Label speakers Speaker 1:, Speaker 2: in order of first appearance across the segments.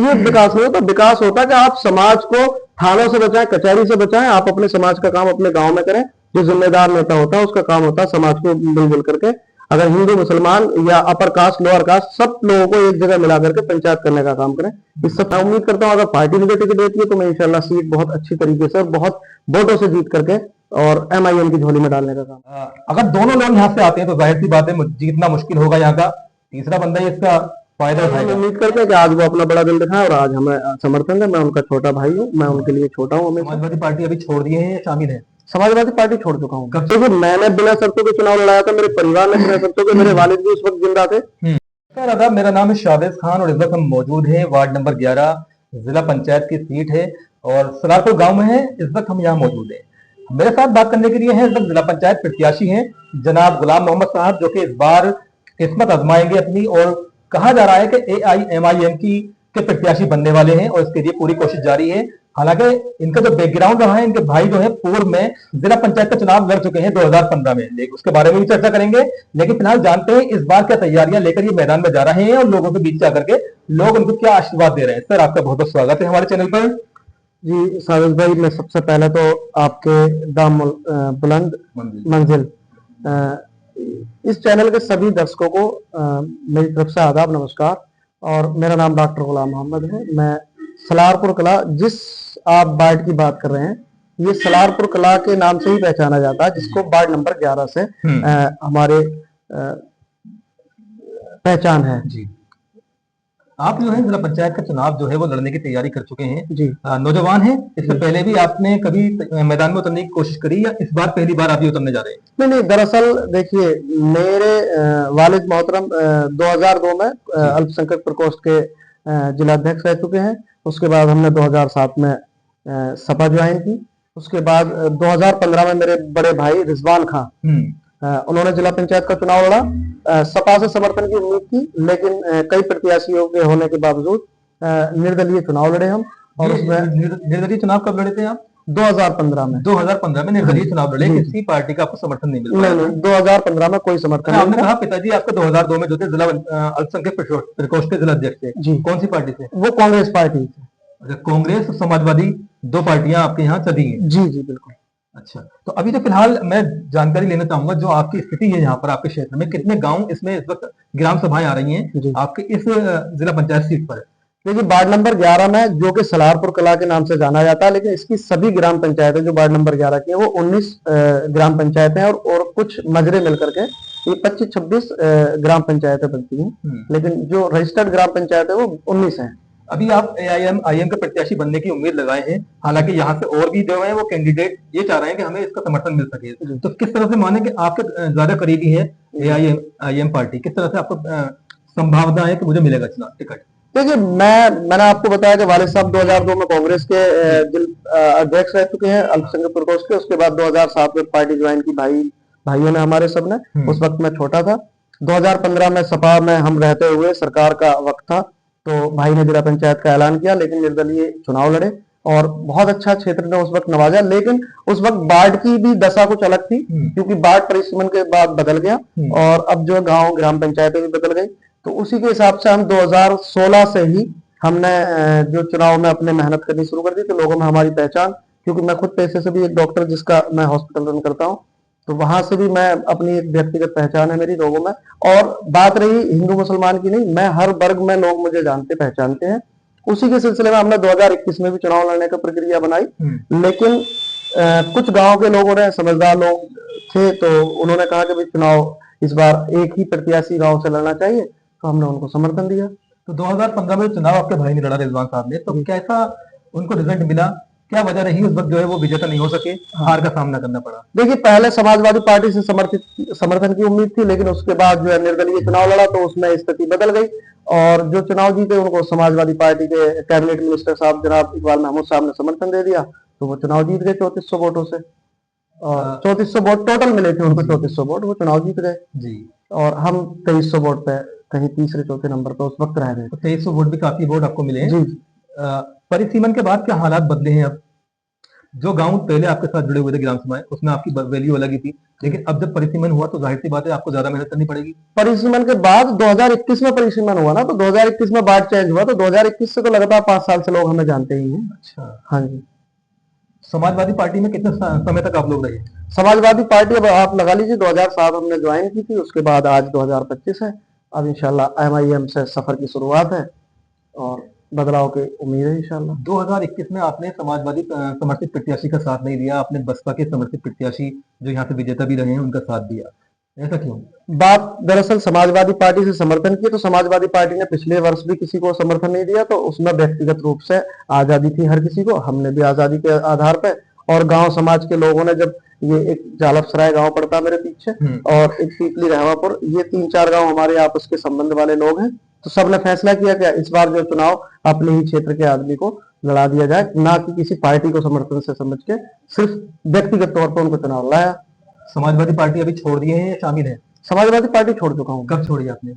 Speaker 1: ये विकास नहीं होता। विकास होता है कि आप समाज को थानों से बचाएं, कचहरी से बचाएं, आप अपने समाज का काम अपने गांव में करें। जो जिम्मेदार नेता होता है उसका काम होता है समाज को मिलजुल करके, अगर हिंदू मुसलमान या अपर कास्ट लोअर कास्ट सब लोगों को एक जगह मिला करके पंचायत करने का काम करें। इस सब मैं उम्मीद करता हूँ अगर पार्टी मुझे टिकट देती है तो मैं इंशाल्लाह सीट बहुत अच्छी तरीके से और बहुत वोटों से जीत करके और MIM की झोली में डालने का काम।
Speaker 2: अगर दोनों लोग यहाँ से आते हैं तो जाहिर सी बात है जीतना मुश्किल होगा। यहाँ का तीसरा बंदा ही इसका फायदा उठाएगा।
Speaker 1: उम्मीद करते हैं कि आज वो अपना बड़ा दिल दिखाए और आज हमें समर्थन है। मैं उनका छोटा भाई हूँ, मैं उनके लिए छोटा हूँ।
Speaker 2: समाजवादी पार्टी अभी छोड़ दिए हैं या शामिल है?
Speaker 1: समाजवादी पार्टी छोड़ चुका हूँ। कब से? मैंने बिना शर्तों के चुनाव लड़ाया था, मेरे परिवार ने बिना शर्तों के, मेरे वालिद भी उस वक्त जिंदा थे।
Speaker 2: अदा मेरा नाम है शावेज खान और इस वक्त हम मौजूद हैं वार्ड नंबर 11 जिला पंचायत की सीट है और सलारपुर गांव में है। इस वक्त हम यहाँ मौजूद हैं। मेरे साथ बात करने के लिए हैं इस वक्त जिला पंचायत प्रत्याशी हैं जनाब गुलाम मोहम्मद साहब, जो कि इस बार किस्मत आजमाएंगे अपनी और कहा जा रहा है कि AIMIM के प्रत्याशी बनने वाले हैं और इसके लिए पूरी कोशिश जारी है। हालांकि इनका जो बैकग्राउंड रहा है, इनके भाई जो है पूर्व में जिला पंचायत का चुनाव लड़ चुके हैं 2015 में, लेकिन उसके बारे में भी चर्चा करेंगे। लेकिन फिलहाल जानते हैं इस बार क्या तैयारियां लेकर ये मैदान में जा रहे हैं और लोगों के बीच जाकर के लोग उनको क्या आशीर्वाद दे रहे हैं। सर आपका बहुत बहुत स्वागत है हमारे चैनल पर।
Speaker 1: जी साविद भाई, मैं सबसे पहले तो आपके दाम बुलंद मंजिल इस चैनल के सभी दर्शकों को मेरी तरफ से आदाब नमस्कार। और मेरा नाम डॉक्टर गुलाम मोहम्मद है। मैं सलारपुर कला, जिस आप वार्ड की बात कर रहे हैं, ये सलारपुर कला के नाम से ही पहचाना जाता है, जिसको वार्ड नंबर 11 से हमारे पहचान है।
Speaker 2: जी, आप जो है जिला पंचायत का चुनाव जो है वो लड़ने की तैयारी कर चुके हैं
Speaker 1: जी।
Speaker 2: नौजवान हैं, इससे पहले भी आपने कभी मैदान में उतरने की कोशिश करी या इस बार पहली बार आप ही उतरने जा रहे हैं?
Speaker 1: नहीं, दरअसल देखिए, मेरे वालिद मोहतरम 2002 में अल्पसंख्यक प्रकोष्ठ के जिलाध्यक्ष रह चुके हैं। उसके बाद हमने 2007 में सपा ज्वाइन की। उसके बाद 2015 में मेरे बड़े भाई रिजवान खान, उन्होंने जिला पंचायत का चुनाव लड़ा। सपा से समर्थन की उम्मीद थी, लेकिन कई प्रत्याशियों के होने के बावजूद निर्दलीय चुनाव लड़े हम। और उसमें
Speaker 2: निर्दलीय चुनाव कब लड़े थे आप?
Speaker 1: 2015 में।
Speaker 2: 2015 में निर्दलीय चुनाव लड़े, किसी पार्टी का आपको समर्थन नहीं मिला?
Speaker 1: नहीं, 2015 में कोई समर्थन
Speaker 2: आपने कहा पिताजी आपका 2002 में जो थे जिला अल्पसंख्यक प्रकोष्ठ के जिला अध्यक्ष थे, कौन सी पार्टी से?
Speaker 1: वो कांग्रेस पार्टी से।
Speaker 2: अच्छा, कांग्रेस और समाजवादी दो पार्टियां आपके यहाँ चली हैं?
Speaker 1: जी जी बिल्कुल।
Speaker 2: अच्छा, तो अभी तो फिलहाल मैं जानकारी लेना चाहूंगा जो आपकी स्थिति है यहाँ पर आपके क्षेत्र में, कितने गांव इसमें इस वक्त ग्राम सभाएं आ रही हैं आपके इस जिला पंचायत सीट पर?
Speaker 1: देखिए, वार्ड नंबर 11 में, जो कि सलारपुर कला के नाम से जाना जाता है, लेकिन इसकी सभी ग्राम पंचायतें जो वार्ड नंबर 11 की है वो 19 ग्राम पंचायतें हैं और कुछ मजरे मिलकर के ये 25-26 ग्राम पंचायतें बनती हैं। लेकिन जो रजिस्टर्ड ग्राम पंचायत है वो 19 है।
Speaker 2: अभी आप AIMIM के प्रत्याशी बनने की उम्मीद लगाए हैं, हालांकि यहाँ से और भी जो है वो कैंडिडेट ये चाह रहे हैं कि हमें इसका समर्थन मिल सके, तो किस तरह से माने कि आपके ज्यादा करीबी है AIMIM पार्टी, किस तरह से आपको संभावना है कि मुझे मिलेगा चुनाव टिकट?
Speaker 1: देखिए, मैंने आपको बताया कि वालिद साहब 2002 में कांग्रेस के अध्यक्ष रह चुके हैं अल्पसंख्यक प्रकोष्ठ के। उसके बाद 2007 में पार्टी ज्वाइन की भाइयों ने, हमारे सबने। उस वक्त मैं छोटा था। 2015 में सपा में हम रहते हुए, सरकार का वक्त था, तो भाई ने जिला पंचायत का ऐलान किया, लेकिन निर्दलीय चुनाव लड़े और बहुत अच्छा क्षेत्र ने उस वक्त नवाजा। लेकिन उस वक्त वार्ड की भी दशा कुछ अलग थी, क्योंकि वार्ड परिसीमन के बाद बदल गया और अब जो गांव ग्राम पंचायतें भी बदल गई। तो उसी के हिसाब से हम 2016 से ही हमने जो चुनाव में अपने मेहनत करनी शुरू कर दी, तो लोगों में हमारी पहचान, क्योंकि मैं खुद पेशे से भी एक डॉक्टर, जिसका मैं हॉस्पिटल रन करता हूँ, तो वहां से भी मैं अपनी एक व्यक्तिगत पहचान है मेरी लोगों में। और बात रही हिंदू मुसलमान की, नहीं, मैं हर वर्ग में लोग मुझे जानते पहचानते हैं। उसी के सिलसिले में हमने 2021 में भी चुनाव लड़ने का प्रक्रिया बनाई, लेकिन कुछ गांव के लोगों ने, समझदार लोग थे, तो उन्होंने कहा कि भाई चुनाव इस बार एक ही प्रत्याशी गांव से लड़ना चाहिए, तो हमने उनको समर्थन दिया।
Speaker 2: तो 2015 में चुनाव आपके भाई ने लड़ा, रिजवान साहब ने, तो कैसा उनको रिजल्ट मिला? क्या वजह रही उस वक्त जो है वो विजेता नहीं हो सके, हार का सामना करना पड़ा?
Speaker 1: देखिए, पहले समाजवादी पार्टी से समर्थन की उम्मीद थी, लेकिन उसके बाद जो है निर्दलीय चुनाव लड़ा, तो उसमें स्थिति बदल गई और जो चुनाव जीते उनको समाजवादी पार्टी के कैबिनेट मिनिस्टर साहब जनाब इकबाल महमूद साहब ने समर्थन दे दिया, तो वो चुनाव जीत गए 3400 वोटों से। और 3400 वोट टोटल मिले थे उनको, 3400 वोट, वो चुनाव जीत गए जी। और हम 2300 वोट पे कहीं तीसरे चौथे नंबर पे उस वक्त रह गए।
Speaker 2: 2300 वोट भी काफी वोट आपको मिले हैं
Speaker 1: जी।
Speaker 2: परिसीमन के बाद क्या हालात बदले हैं अब? जो गांव पहले आपके साथ जुड़े हुए थे ग्राम सभा उसमें आपकी वैल्यू अलग ही थी, लेकिन अब जब परिसीमन हुआ तो जाहिर सी बात है आपको ज्यादा मेहनत करनी पड़ेगी।
Speaker 1: परिसीमन के बाद 2021 में परिसीमन हुआ ना, तो 2021 में वार्ड चेंज हुआ, तो 2021 से तो लगातार 5 साल से लोग हमें जानते ही हैं।
Speaker 2: अच्छा,
Speaker 1: हाँ जी।
Speaker 2: समाजवादी पार्टी में कितने समय तक आप लोग रहे?
Speaker 1: समाजवादी पार्टी अब आप लगा लीजिए 2007 हमने ज्वाइन की थी, उसके बाद आज 2025 है। अब इंशाल्लाह MIM से सफर की शुरुआत है और बदलाव की उम्मीद है इंशाल्लाह।
Speaker 2: 2021 में आपने समाजवादी समर्थित प्रत्याशी का साथ नहीं दिया, आपने बसपा के समर्थित प्रत्याशी जो यहाँ से विजेता भी रहे हैं उनका साथ दिया, ऐसा क्यों?
Speaker 1: बात दरअसल समाजवादी पार्टी से समर्थन की, तो समाजवादी पार्टी ने पिछले वर्ष भी किसी को समर्थन नहीं दिया, तो उसमें व्यक्तिगत रूप से आजादी थी हर किसी को, हमने भी आजादी के आधार पर, और गांव समाज के लोगों ने जब ये एक जालपसराय गांव पड़ता है मेरे पीछे और एक पीपली रहवापुर, ये 3-4 गांव हमारे आपस के संबंध वाले लोग हैं, तो सबने फैसला किया कि इस बार जो चुनाव अपने ही क्षेत्र के आदमी को लड़ा दिया जाए, ना कि किसी पार्टी को समर्थन से समझ के सिर्फ व्यक्तिगत तौर पर उनको चुनाव लाया।
Speaker 2: समाजवादी पार्टी अभी छोड़ दिए हैं या शामिल है?
Speaker 1: समाजवादी पार्टी छोड़ चुका हूँ।
Speaker 2: कब छोड़ी आपने?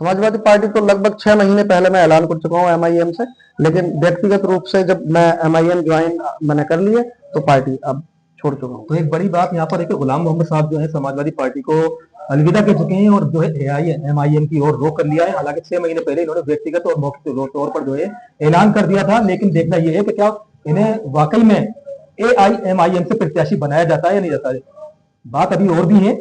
Speaker 1: समाजवादी पार्टी तो लगभग 6 महीने पहले मैं ऐलान कर चुका हूँ MIM से, लेकिन व्यक्तिगत रूप से जब मैं MIM ज्वाइन मैंने कर लिया तो पार्टी अब छोड़ चुका हूँ।
Speaker 2: तो एक बड़ी बात यहाँ पर है कि गुलाम मोहम्मद साहब जो है समाजवादी पार्टी को अलविदा कह चुके हैं और जो है AIMIM की ओर रुख कर लिया है। हालांकि 6 महीने पहले इन्होंने व्यक्तिगत और मौखिक तौर पर जो है ऐलान कर दिया था, लेकिन देखना यह है कि क्या इन्हें वाकई में AIMIM से प्रत्याशी बनाया जाता है या नहीं जाता है। बात अभी और भी है।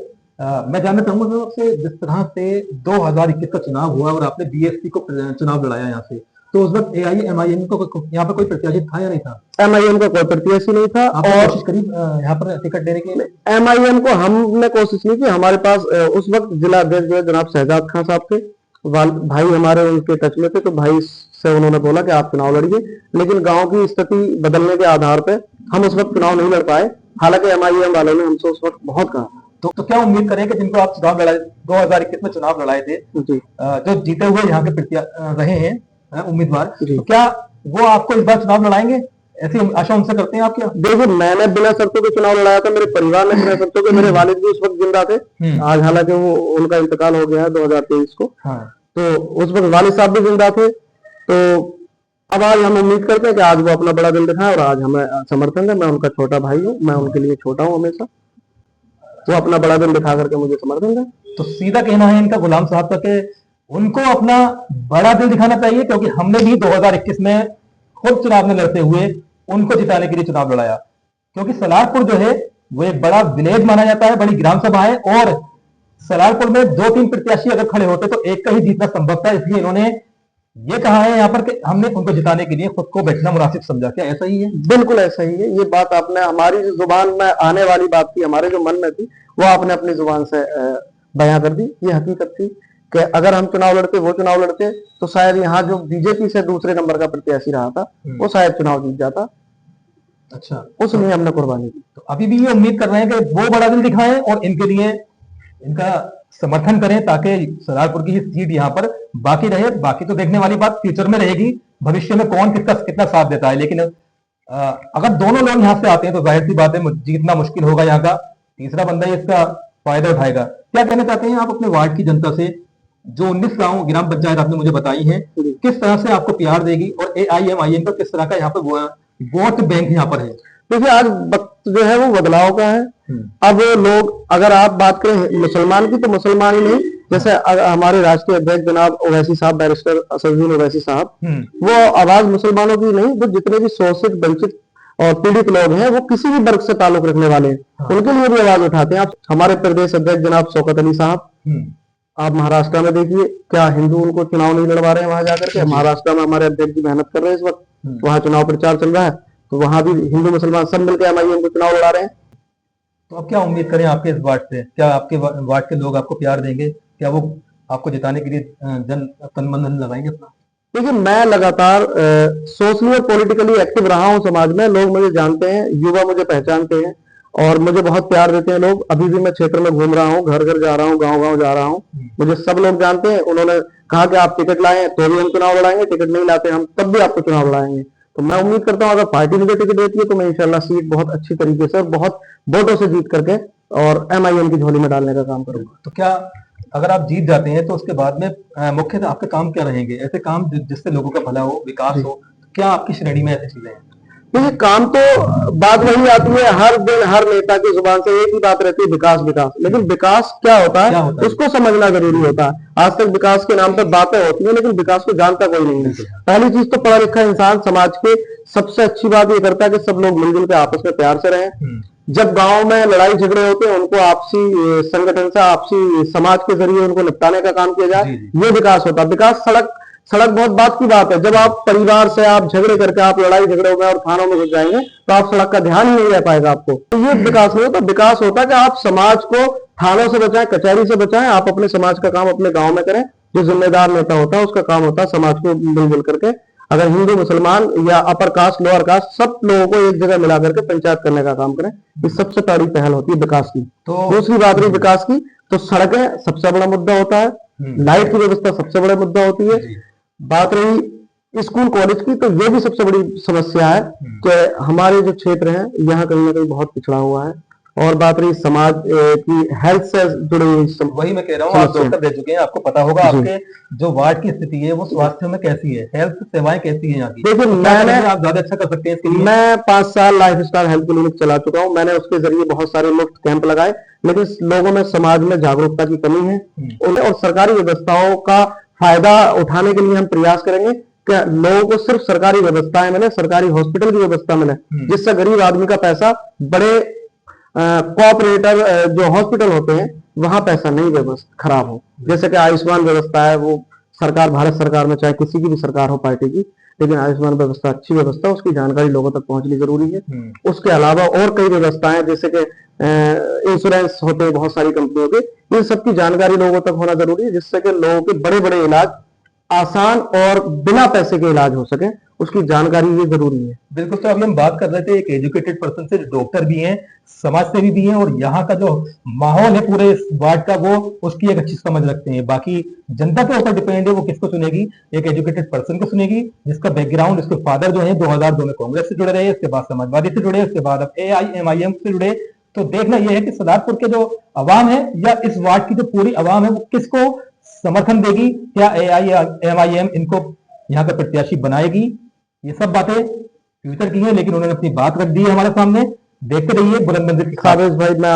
Speaker 2: मैं जानना चाहूंगा आपसे, जिस तरह से 2021 का चुनाव हुआ और आपने BSP को चुनाव लड़ाया यहाँ से, तो उस वक्त AIMIM को यहाँ पर कोई प्रत्याशी था या नहीं था?
Speaker 1: MIM का कोई प्रत्याशी नहीं था।
Speaker 2: आपने
Speaker 1: और
Speaker 2: कोशिश करी यहाँ पर टिकट देने की?
Speaker 1: MIM को हमने कोशिश नहीं की। हमारे पास उस वक्त जिला अध्यक्ष जो है जनाब शहजाद खान साहब थे, भाई हमारे उनके टच में थे, तो भाई से उन्होंने बोला कि आप चुनाव लड़िए, लेकिन गांव की स्थिति बदलने के आधार पे हम उस वक्त चुनाव नहीं लड़ पाए। हालांकि MIM वालों ने हमसे उस वक्त बहुत कहा।
Speaker 2: तो क्या उम्मीद करें कि जिनको आप चुनाव लड़ाए 2021 में चुनाव लड़ाए थे, जो जीते हुए यहाँ के रहे हैं उम्मीदवार, तो क्या वो आपको इस बार चुनाव लड़ाएंगे? ऐसी आशा उनसे करते हैं आप क्या?
Speaker 1: देखिए, मैंने बिना शर्तों के चुनाव लड़ाया था, मेरे परिवार ने बिना शर्तों के, मेरे वालिद भी उस वक्त जिंदा थे। आज हालांकि वो उनका इंतकाल हो गया है 2023 को। तो उस वक्त वालिद साहब भी जिंदा थे। तो अब आज हम उम्मीद करते हैं कि आज वो अपना बड़ा दिल दिखाएं और आज हमें समर्थन है। मैं उनका छोटा भाई हूँ, मैं उनके लिए छोटा हूँ हमेशा, वो अपना बड़ा दिल दिखा करके मुझे समर्थन दें।
Speaker 2: तो सीधा कहना है इनका गुलाम साहब का कि उनको अपना बड़ा दिल दिखाना चाहिए, क्योंकि हमने भी 2021 में खुद चुनाव में लड़ते हुए उनको जिताने के लिए चुनाव लड़ाया, क्योंकि सलारपुर जो है वो एक बड़ा विलेज माना जाता है, बड़ी ग्राम सभा है, और सलारपुर में 2-3 प्रत्याशी अगर खड़े होते तो एक का ही जीतना संभव था। इसलिए इन्होंने ये कहा है यहाँ पर कि हमने उनको जिताने के लिए खुद को बैठना मुनासिब समझा। क्या ऐसा ही है?
Speaker 1: बिल्कुल ऐसा ही है। ये बात आपने हमारी जुबान में आने वाली बात थी, हमारे जो मन में थी, वो आपने अपनी जुबान से बयां कर दी। ये हकीकत थी कि अगर हम चुनाव लड़ते, वो चुनाव लड़ते, तो शायद यहाँ जो BJP से दूसरे नंबर का प्रत्याशी रहा था वो शायद चुनाव जीत जाता।
Speaker 2: अच्छा,
Speaker 1: उसमें हमने कुर्बानी दी।
Speaker 2: तो अभी भी ये उम्मीद कर रहे हैं कि वो बड़ा दिल दिखाएं और इनके लिए इनका समर्थन करें, ताकि सलारपुर की सीट यहाँ पर बाकी रहे। बाकी तो देखने वाली बात फ्यूचर में रहेगी, भविष्य में कौन किसका कितना साथ देता है। लेकिन अगर दोनों लोग यहाँ से आते हैं तो जाहिर सी बात है जीतना मुश्किल होगा। यहाँ का तीसरा बंदा ही इसका फायदा उठाएगा। क्या कहना चाहते हैं आप अपने वार्ड की जनता से? जो 19 गांव ग्राम पंचायत आपने मुझे बताई है, किस तरह से आपको प्यार देगी और AIMIM का किस तरह का यहाँ पर वोट बैंक यहाँ पर है?
Speaker 1: देखिए, आज वक्त जो है वो बदलाव का है। अब लोग, अगर आप बात करें मुसलमान की, तो मुसलमान ही नहीं, जैसे हमारे राष्ट्रीय अध्यक्ष जनाब ओवैसी साहब, बैरिस्टर असदुद्दीन ओवैसी साहब, वो आवाज मुसलमानों की नहीं, वो जितने भी शोषित, वंचित और पीड़ित लोग हैं, वो किसी भी वर्ग से ताल्लुक रखने वाले हैं, उनके लिए भी आवाज उठाते हैं। आप हमारे प्रदेश अध्यक्ष जनाब शौकत अली साहब, आप महाराष्ट्र में देखिए, क्या हिंदू उनको चुनाव नहीं लड़वा रहे हैं वहां जाकर के? महाराष्ट्र में हमारे अध्यक्ष जी मेहनत कर रहे हैं इस वक्त, वहां चुनाव प्रचार चल रहा है, तो वहां भी हिंदू मुसलमान सब मिलकर MIM को चुनाव लड़ा रहे हैं।
Speaker 2: तो अब क्या उम्मीद करें आपके इस वार्ड से? क्या आपके वार्ड के लोग आपको प्यार देंगे? क्या वो आपको जिताने के लिए जन तन मन धन लगाएंगे अपना?
Speaker 1: देखिए, मैं लगातार सोशली और पॉलिटिकली एक्टिव रहा हूं समाज में। लोग मुझे जानते हैं, युवा मुझे पहचानते हैं और मुझे बहुत प्यार देते हैं लोग। अभी भी मैं क्षेत्र में घूम रहा हूँ, घर घर जा रहा हूँ, गांव गांव जा रहा हूँ, मुझे सब लोग जानते हैं। उन्होंने कहा कि आप टिकट लाएं तो भी हम चुनाव लड़ाएंगे, टिकट नहीं लाते हम तब भी आपको चुनाव लड़ाएंगे। तो मैं उम्मीद करता हूँ अगर पार्टी मुझे टिकट देती है तो मैं इंशाल्लाह सीट बहुत अच्छी तरीके से और बहुत वोटों से जीत करके और MIM की झोली में डालने का काम करूंगा।
Speaker 2: तो क्या अगर आप जीत जाते हैं तो उसके बाद में मुख्यतः आपके काम क्या रहेंगे? ऐसे काम जिससे लोगों का भला हो, विकास हो, क्या आपकी श्रेणी में ऐसी चीजें हैं?
Speaker 1: देखिए काम तो बात वही आती है, हर दिन हर नेता की जुबान से एक ही बात रहती है, विकास विकास। लेकिन विकास क्या होता
Speaker 2: क्या
Speaker 1: है
Speaker 2: होता है?
Speaker 1: उसको समझना जरूरी होता है। आज तक विकास के नाम पर बातें होती है लेकिन विकास को जानता कोई नहीं है। पहली चीज तो पढ़ा लिखा इंसान समाज के सबसे अच्छी बात ये करता है कि सब लोग मिलजुल के आपस में प्यार से रहें। जब गांव में लड़ाई झगड़े होते हैं उनको आपसी संगठन से, आपसी समाज के जरिए उनको निपटाने का काम किया जाए, ये विकास होता है। विकास सड़क सड़क बहुत बात की बात है। जब आप परिवार से आप झगड़े करके आप लड़ाई झगड़ों में और थानों में घुस जाएंगे तो आप सड़क का ध्यान ही नहीं रह पाएगा आपको। तो ये विकास नहीं होता। विकास होता है कि आप समाज को थानों से बचाएं, कचहरी से बचाएं, आप अपने समाज का काम अपने गांव में करें। जो जिम्मेदार नेता होता है उसका काम होता है समाज को मिलजुल करके, अगर हिंदू मुसलमान या अपर कास्ट लोअर कास्ट सब लोगों को एक जगह मिला करके पंचायत करने का काम करें। ये सबसे पहली पहल होती है विकास की।
Speaker 2: तो
Speaker 1: दूसरी बात रही विकास की, तो सड़कें सबसे बड़ा मुद्दा होता है, लाइट की व्यवस्था सबसे बड़ा मुद्दा होती है। बात रही स्कूल कॉलेज की, तो ये भी सबसे बड़ी समस्या है कि हमारे जो क्षेत्र है यहाँ कहीं ना कहीं बहुत पिछड़ा हुआ है। और बात रही समाज की हेल्थ से जुड़ी हुई
Speaker 2: वही मैं कह रहा हूँ, आप डॉक्टर रह चुके हैं, आपको पता होगा आपके जो वार्ड की स्थिति है वो स्वास्थ्य में कैसी है, हेल्थ सेवाएं कैसी है यहाँ की।
Speaker 1: देखिए
Speaker 2: आप ज्यादा अच्छा कर सकते हैं इसके लिए।
Speaker 1: मैं 5 साल लाइफ स्टाइल हेल्थ क्लिनिक चला चुका हूँ। मैंने उसके जरिए बहुत सारे मुफ्त कैंप लगाए, लेकिन लोगों में समाज में जागरूकता की कमी है। और सरकारी व्यवस्थाओं का फायदा उठाने के लिए हम प्रयास करेंगे कि लोगों को सिर्फ सरकारी व्यवस्थाएं मिले, सरकारी हॉस्पिटल की व्यवस्था मिले, जिससे गरीब आदमी का पैसा बड़े कोऑपरेटर जो हॉस्पिटल होते हैं वहां पैसा नहीं व्यवस्था खराब हो। जैसे कि आयुष्मान व्यवस्था है, वो सरकार भारत सरकार में चाहे किसी की भी सरकार हो पार्टी की, लेकिन आयुष्मान व्यवस्था अच्छी व्यवस्था, उसकी जानकारी लोगों तक पहुंचनी जरूरी है। उसके अलावा और कई व्यवस्थाएं जैसे कि इंश्योरेंस होते हैं बहुत सारी कंपनियों के, इन सबकी जानकारी लोगों तक होना जरूरी है, जिससे कि लोगों के बड़े बड़े इलाज आसान और बिना पैसे के इलाज हो सके, उसकी जानकारी ये जरूरी है।
Speaker 2: बिल्कुल। तो अभी हम बात कर रहे थे एक एजुकेटेड पर्सन से, डॉक्टर भी हैं, समाज सेवी भी हैं, और यहाँ का जो माहौल है पूरे वार्ड का वो उसकी एक अच्छी समझ रखते हैं। बाकी जनता के ऊपर डिपेंड है वो किसको चुनेगी, एक एजुकेटेड पर्सन को चुनेगी जिसका बैकग्राउंड, उसके फादर जो है 2002 में कांग्रेस से जुड़े रहे, उसके बाद समाजवादी से जुड़े, उसके बाद अब AIMIM से जुड़े। तो देखना यह है कि सरदारपुर के जो अवाम है या इस वार्ड की जो पूरी अवाम है वो किसको समर्थन देगी, क्या AIMIM इनको यहाँ का प्रत्याशी बनाएगी। ये सब बातें फ्यूचर की है, लेकिन उन्होंने अपनी बात रख दी है हमारे सामने। देखते रहिए बुलंद मंजिल की खबर।
Speaker 1: भाई मैं